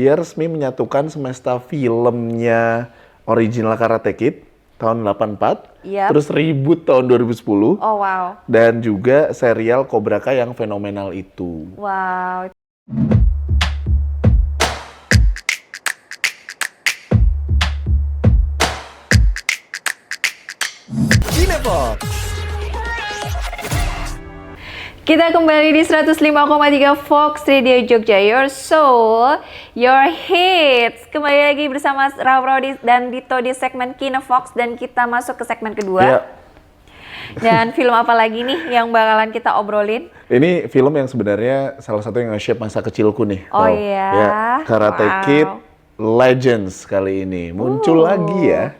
Dia resmi menyatukan semesta filmnya original Karate Kid tahun 84, Yap. terus reboot tahun 2010, Oh wow. dan juga serial Cobra Kai yang fenomenal itu. Wow. Cinefox. Kita kembali di 105,3 Fox Radio Jogja, your soul, your hits. Kembali lagi bersama Raw dan Dito di segmen Kinefox, dan kita masuk ke segmen kedua. Ya. Dan film apa lagi nih yang bakalan kita obrolin? Ini film yang sebenarnya salah satu yang nge-shape masa kecilku nih. Oh Raw. iya. Ya, Karate Wow. Kid Legends kali ini muncul lagi ya.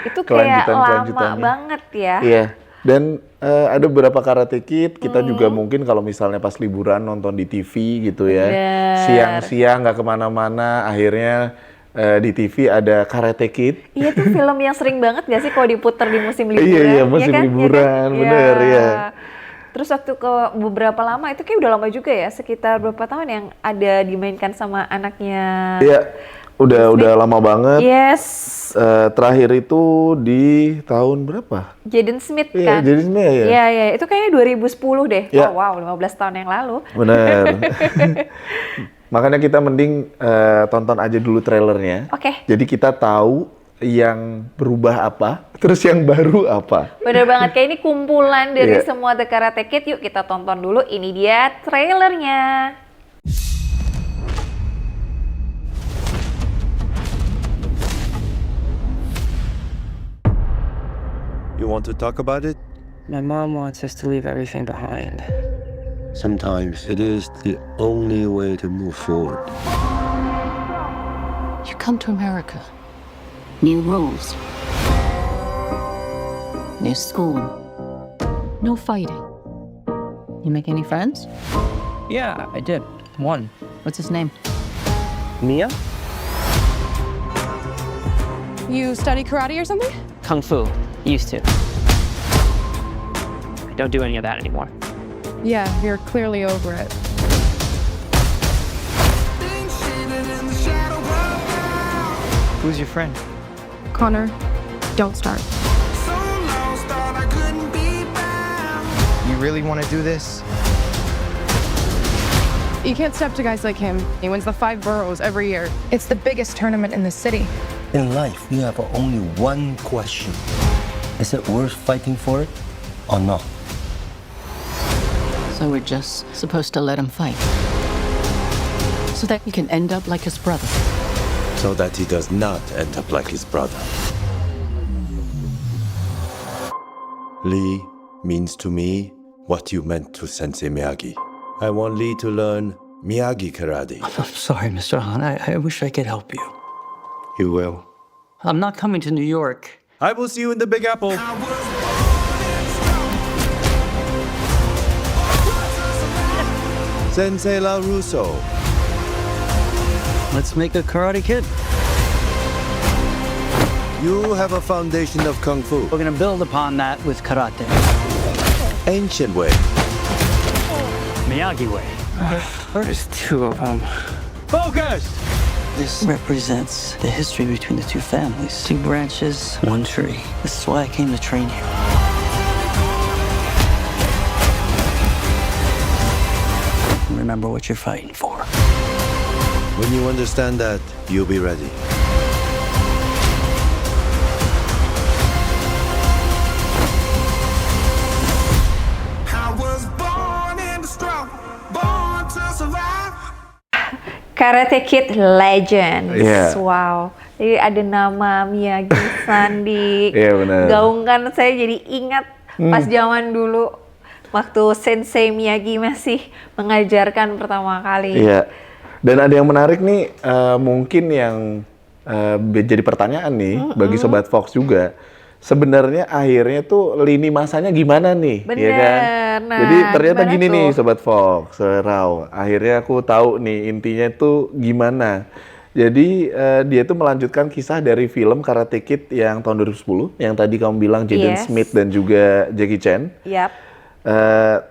Itu kayak lama Kelanjutannya. banget ya. Iya. Dan ada beberapa Karate Kid, kita juga mungkin kalau misalnya pas liburan nonton di TV gitu ya. Bener. Siang-siang nggak kemana-mana, akhirnya di TV ada Karate Kid. Iya tuh film yang sering banget gak sih kalau diputer di musim liburan? Iya, musim liburan, bener ya. Terus waktu ke beberapa lama, itu kayak udah lama juga ya, sekitar berapa tahun yang ada dimainkan sama anaknya. Iya, udah lama banget. Yes. Terakhir itu di tahun berapa? Jaden Smith Iya, kan? Jaden Smith ya. Iya, itu kayaknya 2010 deh. Iya. Oh wow, 15 tahun yang lalu. Bener. Makanya kita mending tonton aja dulu trailernya. Oke. Jadi kita tahu yang berubah apa, terus yang baru apa. Bener banget, kayak ini kumpulan dari Iya. semua The Karate Kid. Yuk kita tonton dulu, ini dia trailernya. You want to talk about it? My mom wants us to leave everything behind. Sometimes it is the only way to move forward. You come to America. New rules. New school. No fighting. You make any friends? Yeah, I did. One. What's his name? Mia? You study karate or something? Kung Fu. Used to. I don't do any of that anymore. Yeah, you're clearly over it. Who's your friend? Connor, don't start. You really want to do this? You can't step to guys like him. He wins the 5 boroughs every year. It's the biggest tournament in the city. In life, you have only one question. Is it worth fighting for it or not? So we're just supposed to let him fight. So that he can end up like his brother. So that he does not end up like his brother. Lee means to me what you meant to Sensei Miyagi. I want Lee to learn Miyagi karate. I'm sorry, Mr. Han. I wish I could help you. You will. I'm not coming to New York. I will see you in the Big Apple. Sensei LaRusso. Let's make a Karate Kid. You have a foundation of Kung Fu. We're gonna build upon that with karate. Ancient way. Miyagi way. There's 2 of them. Focus! This represents the history between the 2 families. 2 branches, 1 tree. This is why I came to train you. Remember what you're fighting for. When you understand that, you'll be ready. Karate Kid Legends. Iya. Wow. Jadi ada nama Miyagi-san di Iya, benar. gaungkan. Saya jadi ingat pas zaman dulu waktu Sensei Miyagi masih mengajarkan pertama kali. Iya. Dan ada yang menarik nih, mungkin yang jadi pertanyaan nih bagi Sobat Fox juga. Sebenarnya akhirnya tuh lini masanya gimana nih, Bener. ya kan? Nah, Jadi ternyata gimana gini tuh? nih Sobat Fox, Raw. Akhirnya aku tahu nih intinya tuh gimana. Jadi dia tuh melanjutkan kisah dari film Karate Kid yang tahun 2010, yang tadi kamu bilang Jaden Yes. Smith dan juga Jackie Chan. Yap.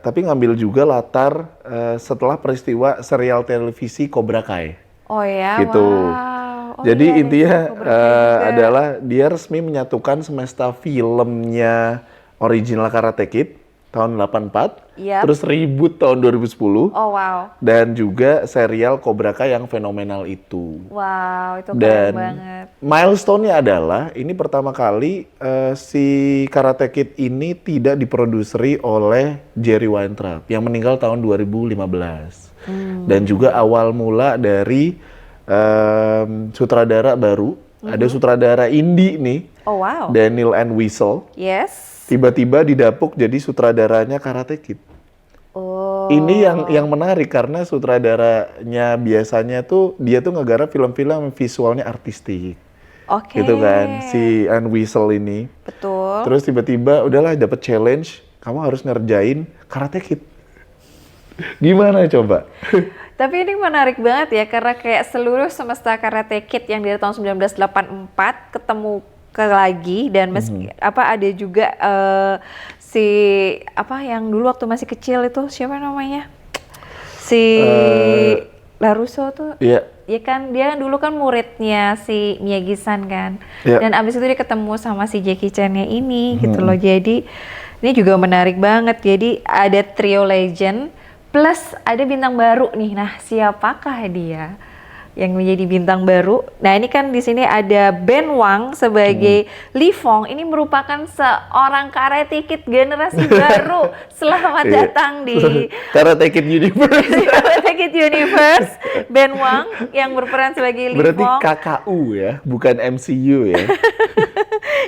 Tapi ngambil juga latar setelah peristiwa serial televisi Cobra Kai. Oh ya, gitu. wow. Oh Jadi iya, ada intinya Cobra Kai juga. adalah dia resmi menyatukan semesta filmnya original Karate Kid tahun 84, Yap. terus reboot tahun 2010, Oh wow, dan juga serial Cobra Kai yang fenomenal itu. wow itu keren Dan banget. milestone-nya adalah ini pertama kali si Karate Kid ini tidak diproduseri oleh Jerry Weintraub yang meninggal tahun 2015. Dan juga awal mula dari sutradara baru, ada sutradara indie nih, Oh wow, Daniel N. Wiesel, yes. tiba-tiba didapuk jadi sutradaranya Karate Kid. Oh, Ini yang menarik karena sutradaranya biasanya tuh dia tuh ngegarap film-film yang visualnya artistik. oke. Gitu kan, si N. Wiesel ini. Betul. Terus tiba-tiba udahlah dapet challenge, kamu harus ngerjain Karate Kid. Gimana coba? Tapi ini menarik banget ya, karena kayak seluruh semesta Karate Kid yang dari tahun 1984 ketemu lagi dan meski ada juga si yang dulu waktu masih kecil itu siapa namanya? Si LaRusso tuh. Iya. Ya kan dia dulu kan muridnya si Miyagi-san kan. Iya. Dan abis itu dia ketemu sama si Jackie Chan-nya ini gitu loh. Jadi ini juga menarik banget. Jadi ada trio legend plus ada bintang baru nih. Nah, siapakah dia yang menjadi bintang baru? Nah, ini kan di sini ada Ben Wang sebagai Li Fong. Ini merupakan seorang Karate Kid generasi baru. Selamat Iya. datang di Karate Kid Universe. Karate Kid Universe. Ben Wang yang berperan sebagai Li Berarti Fong. KKU ya, bukan MCU ya.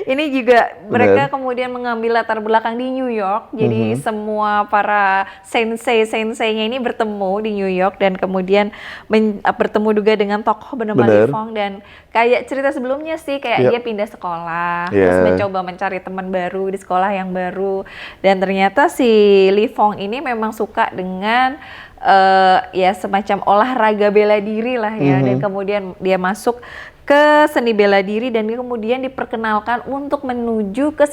Ini juga mereka Benar. kemudian mengambil latar belakang di New York. Jadi semua para sensei-senseinya ini bertemu di New York dan kemudian bertemu juga dengan tokoh bernama Li Benar. Fong, dan kayak cerita sebelumnya sih kayak Yap. dia pindah sekolah, Iya. terus mencoba mencari teman baru di sekolah yang baru, dan ternyata si Li Fong ini memang suka dengan ya semacam olahraga bela diri lah ya, dan kemudian dia masuk ke seni bela diri dan dia kemudian diperkenalkan untuk menuju ke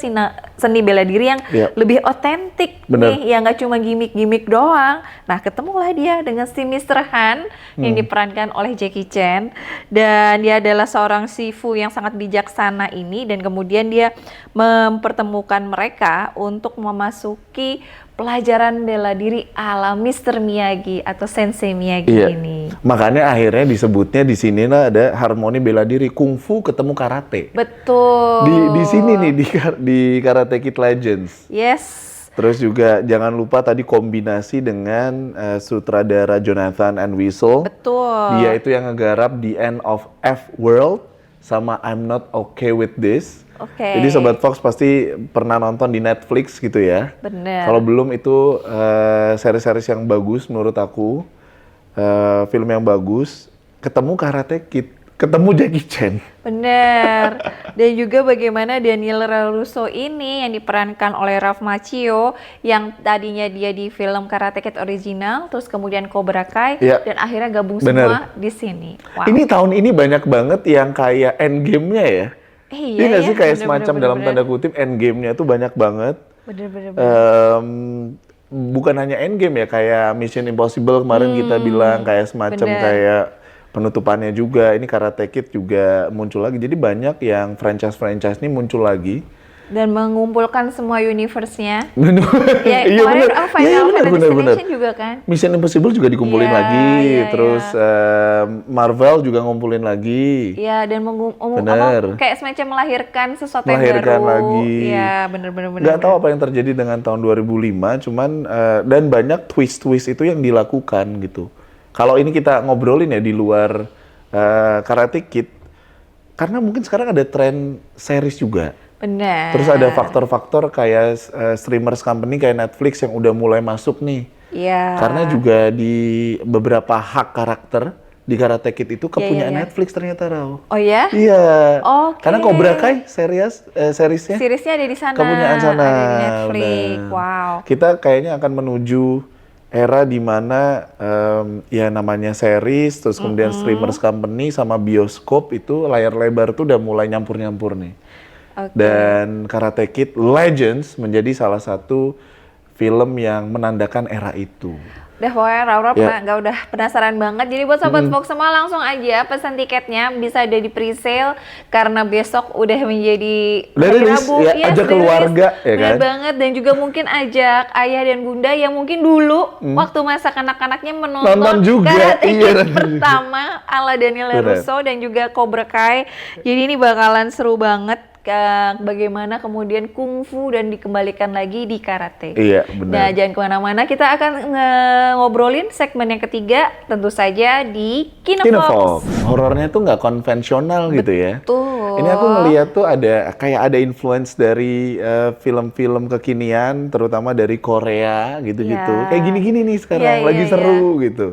seni bela diri yang Yap. lebih otentik Bener. nih, yang nggak cuma gimmick-gimmick doang. Nah, ketemulah dia dengan si Mr. Han yang diperankan oleh Jackie Chan, dan dia adalah seorang sifu yang sangat bijaksana ini, dan kemudian dia mempertemukan mereka untuk memasuki pelajaran bela diri ala Mr. Miyagi atau Sensei Miyagi Iya. ini. Makanya akhirnya disebutnya di sini ada harmoni bela diri, kungfu ketemu karate. Betul. Di sini nih di Karate Kid Legends. Yes. Terus juga jangan lupa tadi kombinasi dengan sutradara Jonathan N. Wiesel. Betul. Dia itu yang ngegarap The End of F-World sama I'm Not Okay With This. Oke. Jadi Sobat Fox pasti pernah nonton di Netflix gitu ya. Bener. Kalau belum itu series-series yang bagus menurut aku, film yang bagus. Ketemu Karate Kid, ketemu Jackie Chan. Bener. Dan juga bagaimana Daniel LaRusso ini yang diperankan oleh Ralph Macchio, yang tadinya dia di film Karate Kid original, terus kemudian Cobra Kai, Iya. dan akhirnya gabung Bener. semua di sini. Wow. Ini tahun ini banyak banget yang kayak endgame-nya ya. Iya nggak ya, sih kayak bener, semacam bener, dalam bener. tanda kutip endgame-nya tuh banyak banget. Bener. Bukan hanya endgame ya, kayak Mission Impossible kemarin kita bilang kayak semacam bener. kayak penutupannya juga. Ini Karate Kid juga muncul lagi. Jadi banyak yang franchise-franchise ini muncul lagi. Dan mengumpulkan semua universe-nya. Bener. Ya, Iya kemarin bener. Final Iya, bener. Destination juga kan. Mission Impossible juga dikumpulin Iya, lagi. iya, Terus Marvel juga ngumpulin lagi. Iya, dan Bener. kayak semacam melahirkan sesuatu Melahirkan yang baru. lagi. Iya, bener. Nggak tahu apa yang terjadi dengan tahun 2005, cuman dan banyak twist-twist itu yang dilakukan gitu. Kalau ini kita ngobrolin ya di luar Karate Kid, karena mungkin sekarang ada tren series juga. Bener. Terus ada faktor-faktor kayak streamers company kayak Netflix yang udah mulai masuk nih. Iya. Karena juga di beberapa hak karakter di Karate Kid itu kepunyaan iya. Netflix ternyata, Rao. Oh ya? Iya. Oke. Karena Cobra Kai seriesnya Seriesnya ada di sana. kepunyaan sana. Ada di Netflix. Benar. Wow. Kita kayaknya akan menuju era di mana ya namanya series, terus kemudian streamers company sama bioskop itu layar lebar tuh udah mulai nyampur-nyampur nih. Oke. Dan Karate Kid Legends menjadi salah satu film yang menandakan era itu. Udah pokoknya Raura Ya. udah penasaran banget. Jadi buat Sobat Fox semua langsung aja pesan tiketnya, bisa ada di pre-sale karena besok udah menjadi Udah hari rilis, Rabu. ya, Yes, ajak udah keluarga, rilis. ya Bener kan? banget, dan juga mungkin ajak ayah dan bunda yang mungkin dulu waktu masa kanak-kanaknya Nonton menonton juga, Karate iya. Kid pertama ala Daniel Bener. LaRusso dan juga Cobra Kai. Jadi ini bakalan seru banget. Bagaimana kemudian kungfu dan dikembalikan lagi di karate. Iya, benar. Nah, jangan kemana-mana, kita akan ngobrolin segmen yang ketiga, tentu saja di Kinofox. Kinofox. Horornya tuh nggak konvensional gitu ya. Betul. Ini aku ngeliat tuh ada influence dari film-film kekinian, terutama dari Korea gitu-gitu. Ya. Kayak gini-gini nih sekarang, Iya, lagi iya, seru gitu.